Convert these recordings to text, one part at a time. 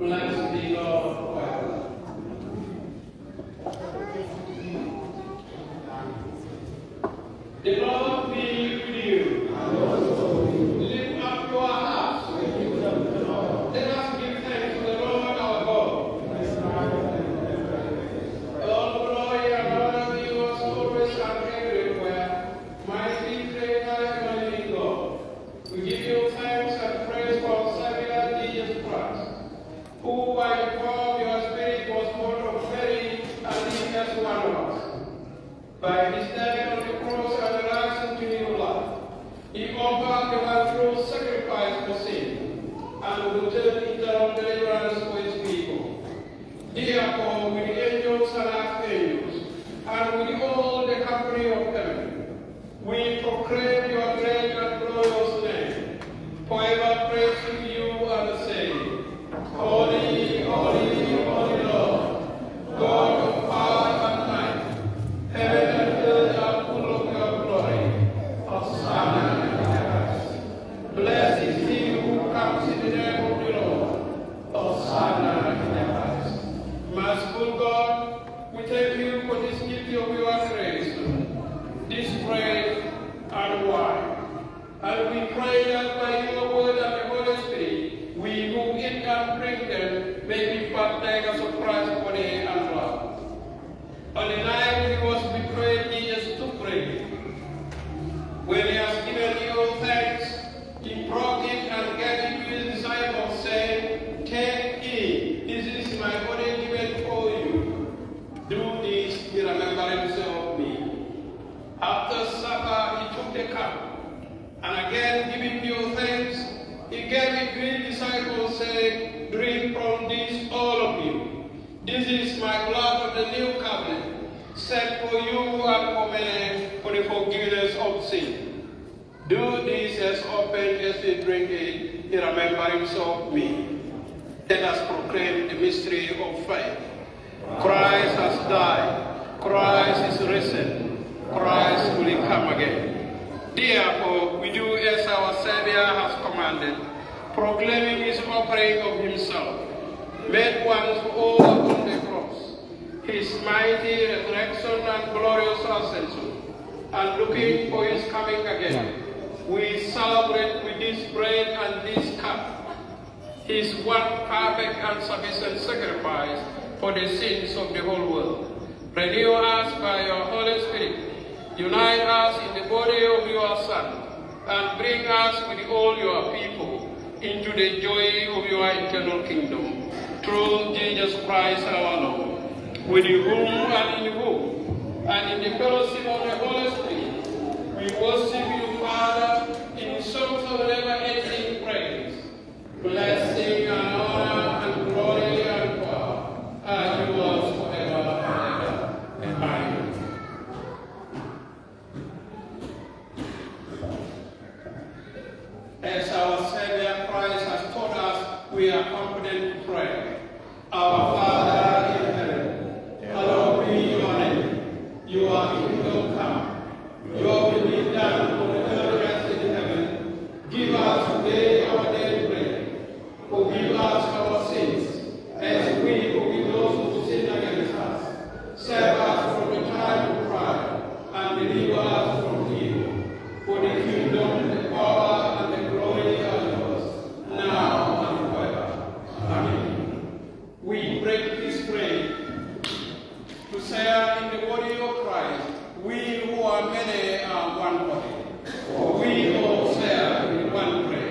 Blessed be Lord forever. The Lord be with you. Lift up your hearts. Let us give thanks to the Lord our God. All glory and honor be yours always and everywhere. Mighty Creator and living God. We give you thanks and praise for our Savior Jesus Christ, who by the power of your Spirit was born of Mary and lived as one of us. By his death on the cross and the rising to new life, he offered the one true sacrifice for sin and will turn eternal deliverance for his people. Therefore, with the angels and archangels, and with all the company of heaven, we proclaim your great and glorious name, forever praising you and saying, Holy, holy, holy Lord, God of power and might, heaven and earth are full of your glory. Hosanna in the highest. Blessed is he who comes in the name of the Lord. Hosanna in the highest. Merciful God, we thank you for this gift of your grace, this bread and wine. And we pray that by your word and the Holy Spirit, we who eat and drink them may be partakers of Christ's body and blood. On the night he was betrayed, Jesus took bread. When he has given you thanks, he broke it and gave it to his disciples, saying, Take, eat, this is my body given for you. Do this in remembrance of me. After supper, he took the cup, and again giving you thanks, he gave it to his disciples, saying, Drink from this, all of you. This is my blood of the new covenant, shed for you and for many for the forgiveness of sin. Do this as often as you drink it in remembrance of me. Let us proclaim the mystery of faith. Christ has died. Christ is risen. Christ will come again. Therefore, we do as our Savior has commanded, proclaiming his offering of himself, made once for all upon the cross, his mighty resurrection and glorious ascension, and looking for his coming again. We celebrate with this bread and this cup, his one perfect and sufficient sacrifice for the sins of the whole world. Renew us by your Holy Spirit. Unite us in the body of your Son, and bring us with all your people into the joy of your eternal kingdom. Through Jesus Christ our Lord, with whom and in whom, and in the fellowship of the Holy Spirit, we worship you, Father, in songs of never-ending praise. Blessing and honor and glory and power are yours forever and ever. Amen. As our Savior Christ has taught us, we are confident to pray. Our Father in heaven, hallowed be your name. Your kingdom come. Your will be done on earth as in heaven. Give us today our daily bread. Forgive us our sins, as we forgive those who sin against us. Save us from the time of trial, and deliver us from evil. For the kingdom, the power, and the glory are yours, now and forever. Amen. We break this bread to share in the body of Christ. We who are many are one body, for we all share in one bread.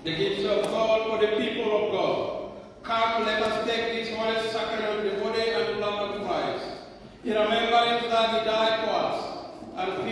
The gifts of God for the people of God. Come, let us take this holy sacrament, the body and blood of Christ, in remembrance that he died for us, and